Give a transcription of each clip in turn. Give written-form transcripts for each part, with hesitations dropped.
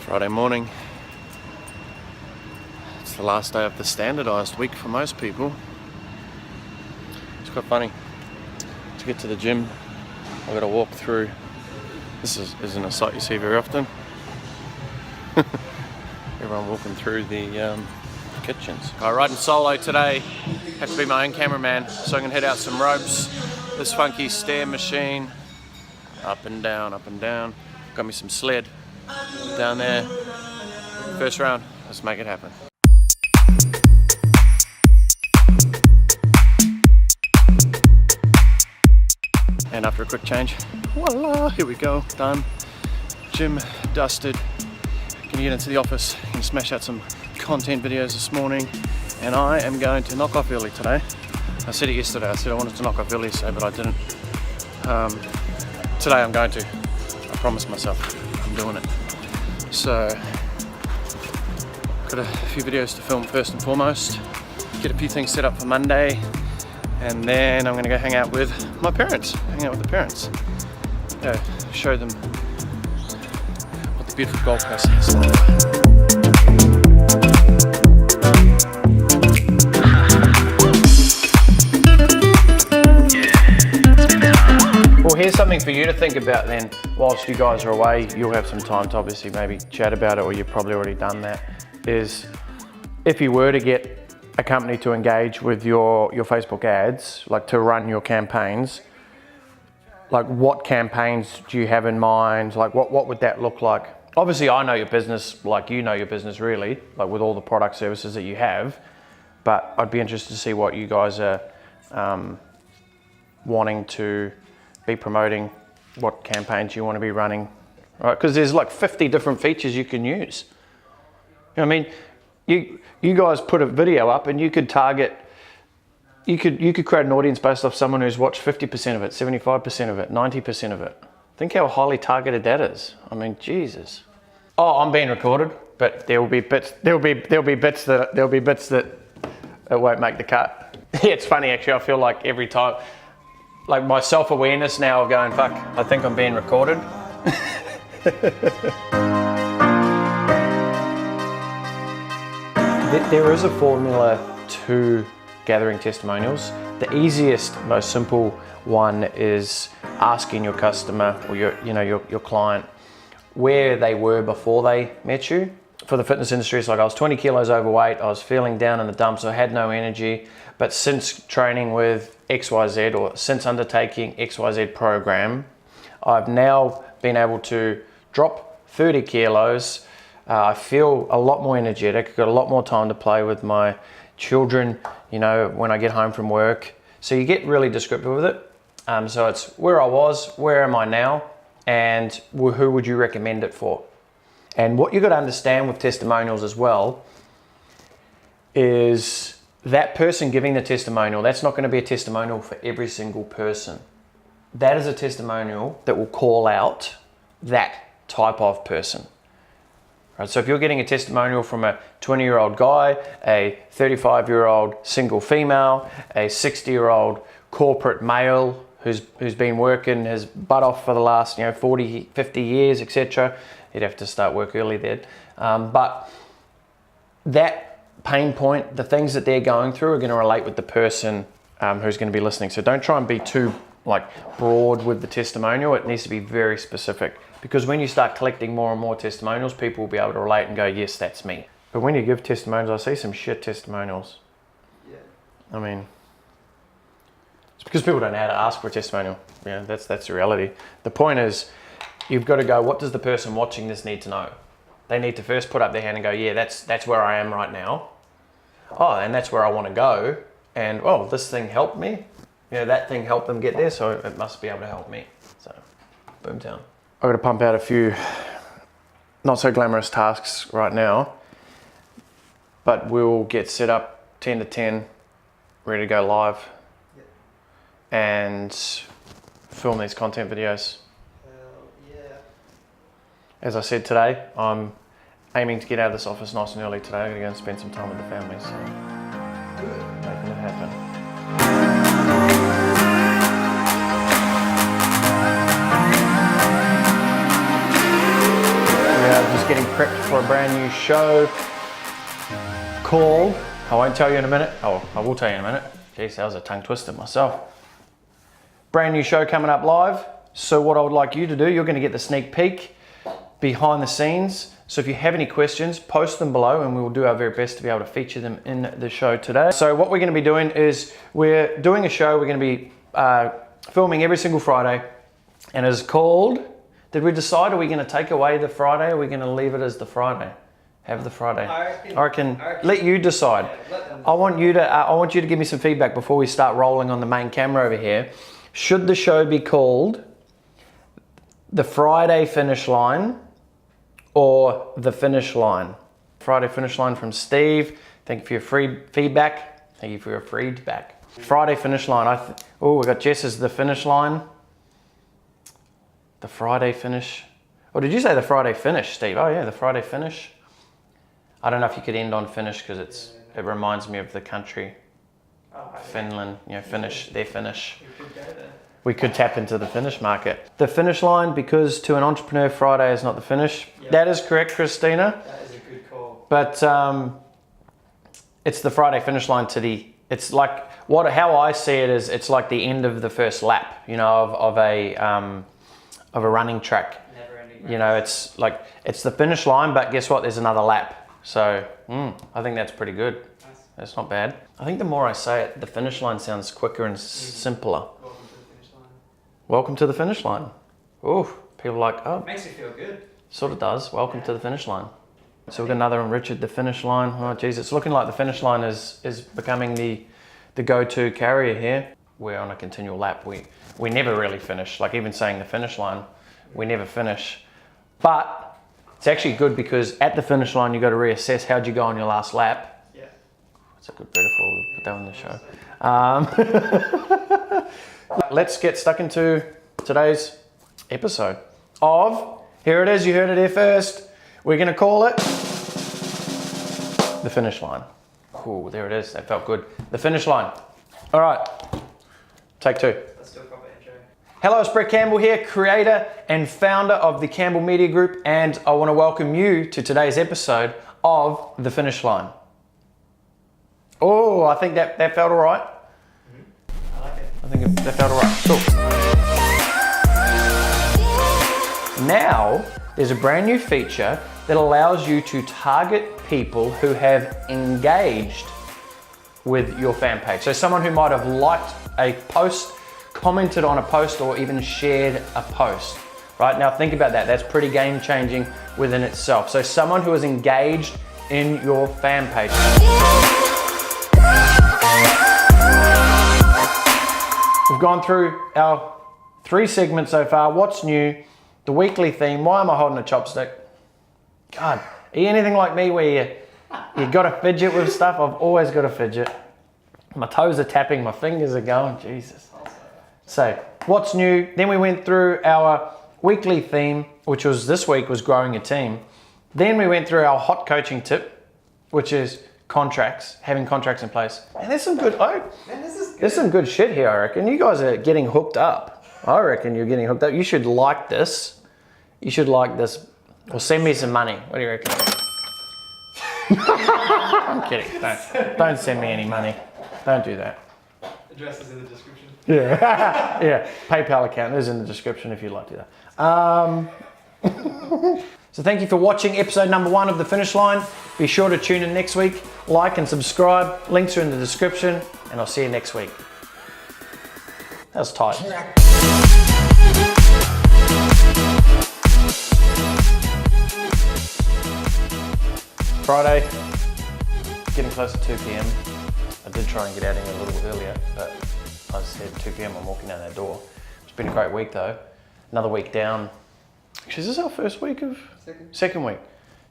Friday morning. It's the last day of the standardized week for most people. It's quite funny. To get to the gym, I've got to walk through. This isn't a sight you see very often. Everyone walking through the kitchens. I'm riding solo today. Have to be my own cameraman, so I'm gonna head out some ropes. This funky stair machine, up and down, up and down. Got me some sled down there. First round, let's make it happen. And after a quick change, voila, here we go, done. Gym dusted. Gonna get into the office and smash out some content videos this morning. And I am going to knock off early today. I said it yesterday, I said I wanted to knock off early today, but I didn't. Today I'm going to. I promised myself I'm doing it. So, got a few videos to film first and foremost. Get a few things set up for Monday. And then I'm going to go hang out with my parents. Hang out with the parents. Show them what the beautiful Gold Coast is like. Well, here's something for you to think about then. Whilst you guys are away, you'll have some time to obviously maybe chat about it, or you've probably already done that, is if you were to get a company to engage with your Facebook ads, like to run your campaigns, like what campaigns do you have in mind? Like what would that look like? Obviously I know your business, like you know your business really, like with all the product services that you have, but I'd be interested to see what you guys are wanting to be promoting, what campaigns you want to be running, right? Because there's like 50 different features you can use. You know what I mean? You guys put a video up and you could target, you could create an audience based off someone who's watched 50% of it, 75% of it, 90% of it. Think how highly targeted that is. I mean, Jesus. Oh, I'm being recorded, but there'll be bits that it won't make the cut. Yeah, it's funny actually. I feel like every time, like my self-awareness now of going, fuck, I think I'm being recorded. There is a formula to gathering testimonials. The easiest, most simple one is asking your customer or your client where they were before they met you. For the fitness industry, it's like I was 20 kilos overweight, I was feeling down in the dumps, I had no energy, but since training with XYZ or since undertaking XYZ program, I've now been able to drop 30 kilos. I feel a lot more energetic, I've got a lot more time to play with my children, you know, when I get home from work. So you get really descriptive with it. So it's where I was, where am I now, and who would you recommend it for? And what you've got to understand with testimonials as well is that person giving the testimonial, that's not going to be a testimonial for every single person. That is a testimonial that will call out that type of person. Right, so if you're getting a testimonial from a 20-year-old guy, a 35-year-old single female, a 60-year-old corporate male who's been working his butt off for the last 40, 50 years, etc., you'd have to start work early then. But that pain point, the things that they're going through are going to relate with the person who's going to be listening. So don't try and be too broad with the testimonial. It needs to be very specific, because when you start collecting more and more testimonials, people will be able to relate and go, yes, that's me. But when you give testimonials, I see some shit testimonials. Yeah. I mean, it's because people don't know how to ask for a testimonial. Yeah, that's the reality. The point is, you've got to go, what does the person watching this need to know? They need to first put up their hand and go, yeah, that's where I am right now. Oh, and that's where I want to go. And, oh, this thing helped me. That thing helped them get there, so it must be able to help me. So, boomtown. I've got to pump out a few not so glamorous tasks right now, but we'll get set up 10 to 10, ready to go live, and film these content videos. As I said today, I'm aiming to get out of this office nice and early today. I'm going to go and spend some time with the family, so making it happen. Yeah, I've just just getting prepped for a brand new show called, I won't tell you in a minute. Oh, I will tell you in a minute. Jeez, that was a tongue twister myself. Brand new show coming up live. So what I would like you to do, you're going to get the sneak peek behind the scenes. So if you have any questions, post them below and we will do our very best to be able to feature them in the show today. So what we're going to be doing is we're doing a show. We're going to be filming every single Friday, and it's called, did we decide, are we going to take away the Friday, or are we going to leave it as the Friday? Have the Friday. I reckon let you decide. Yeah, I want you to give me some feedback before we start rolling on the main camera over here. Should the show be called The Friday Finish Line or The Finish Line? Friday Finish Line from Steve. Thank you for your free feedback. Thank you for your feedback. Friday Finish Line. We got Jess's The Finish Line. The Friday Finish. Or did you say The Friday Finish, Steve? Oh yeah, The Friday Finish. I don't know if you could end on finish because it reminds me of the country. Finland, Finnish, their Finnish. We could tap into the Finnish market. The Finish Line, because to an entrepreneur, Friday is not the finish. Yep. That is correct, Christina. That is a good call. But it's the Friday Finish Line it's like, how I see it is, it's like the end of the first lap, of a running track. Never ending. It's like, it's the finish line, but guess what? There's another lap. So, I think that's pretty good. Nice. That's not bad. I think the more I say it, the finish line sounds quicker and simpler. Welcome to the finish line. Welcome to the finish line. Ooh, people are like, oh. Makes you feel good. Sort of does. Welcome to the finish line. So we've got another one, Richard, the finish line. Oh, geez, it's looking like the finish line is becoming the go-to carrier here. We're on a continual lap. We never really finish. Like even saying the finish line, we never finish. But it's actually good because at the finish line, you got to reassess how'd you go on your last lap. Yeah. That's a good metaphor. We'll put that on the show. Let's get stuck into today's episode of, here it is, you heard it here first. We're going to call it The Finish Line. Cool, there it is. That felt good. The Finish Line. All right, take two. Let's do a proper intro. Hello, it's Brett Campbell here, creator and founder of the Campbell Media Group, and I want to welcome you to today's episode of The Finish Line. Oh, I think that felt all right. I like it. I think that felt all right. Cool. Now, there's a brand new feature that allows you to target people who have engaged with your fan page. So someone who might have liked a post, commented on a post, or even shared a post. Right, now think about that. That's pretty game changing within itself. So someone who is engaged in your fan page. We've gone through our 3 segments so far. What's new? The weekly theme. Why am I holding a chopstick? God, are you anything like me where you got to fidget with stuff? I've always got to fidget. My toes are tapping, my fingers are going, Jesus. So, what's new? Then we went through our weekly theme, which was this week was growing a team. Then we went through our hot coaching tip, which is contracts, having contracts in place. And there's some good, there's some good shit here, I reckon. You guys are getting hooked up. I reckon you're getting hooked up. You should like this. You should like this. Or send me some money. What do you reckon? I'm kidding. Don't send me any money. Don't do that. Address is in the description. Yeah. Yeah. PayPal account is in the description if you'd like to do that. So thank you for watching episode number 1 of The Finish Line. Be sure to tune in next week. Like and subscribe. Links are in the description. And I'll see you next week. That was tight. Friday, getting close to 2 p.m. I did try and get out of here a little earlier, but I said 2 p.m. I'm walking down that door. It's been a great week though. Another week down. Actually, is this our first week of? Second week.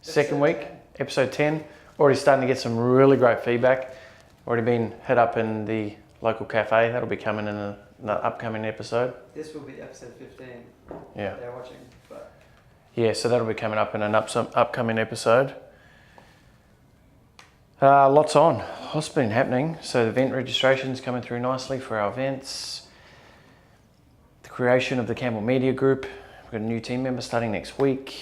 Second week, episode 10. Already starting to get some really great feedback. Already been hit up in the local cafe. That'll be coming in an upcoming episode. This will be episode 15. Yeah. They're watching, but. Yeah, so that'll be coming up in an upcoming episode. Lots on. What's been happening? So the event registration's coming through nicely for our events. The creation of the Campbell Media Group. We've got a new team member starting next week.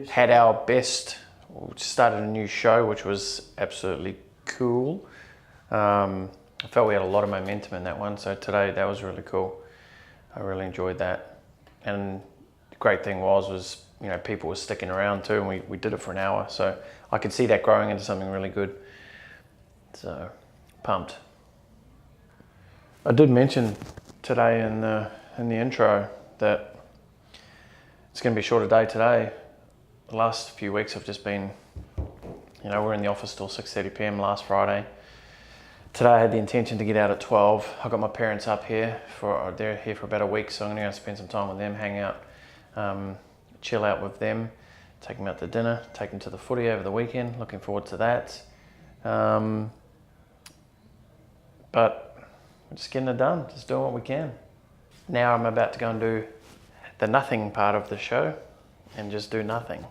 had our best, we started a new show, which was absolutely cool. I felt we had a lot of momentum in that one, so today that was really cool. I really enjoyed that. And the great thing was people were sticking around too, and we did it for an hour, so I could see that growing into something really good. So, pumped. I did mention today in the intro that it's going to be a shorter day today. The last few weeks have just been, we're in the office till 6:30 p.m. last Friday. Today I had the intention to get out at 12. I got my parents up here they're here for about a week, so I'm going to go spend some time with them, hang out, chill out with them, take them out to dinner, take them to the footy over the weekend. Looking forward to that. But we're just getting it done, just doing what we can. Now I'm about to go and do the nothing part of the show and just do nothing.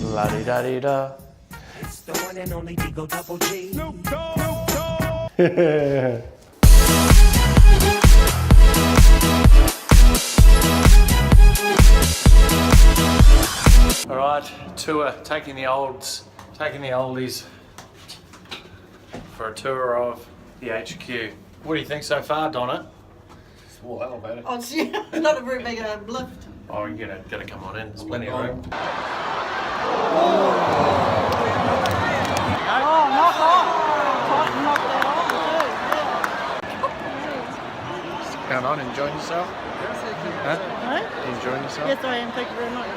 La-di-da-di-da. It's the one and only Digo Double G. Snoop Dogg. All right, tour, taking the oldies for a tour of the HQ. What do you think so far, Donna? Small elevator. Oh, it's not a very big lift. Oh, you gotta come on in. There's plenty of room. Oh, knock off. Knock that off, What's going on? Enjoying yourself? too. Huh? Huh? You enjoying yourself? Yes, I am. Thank you very much.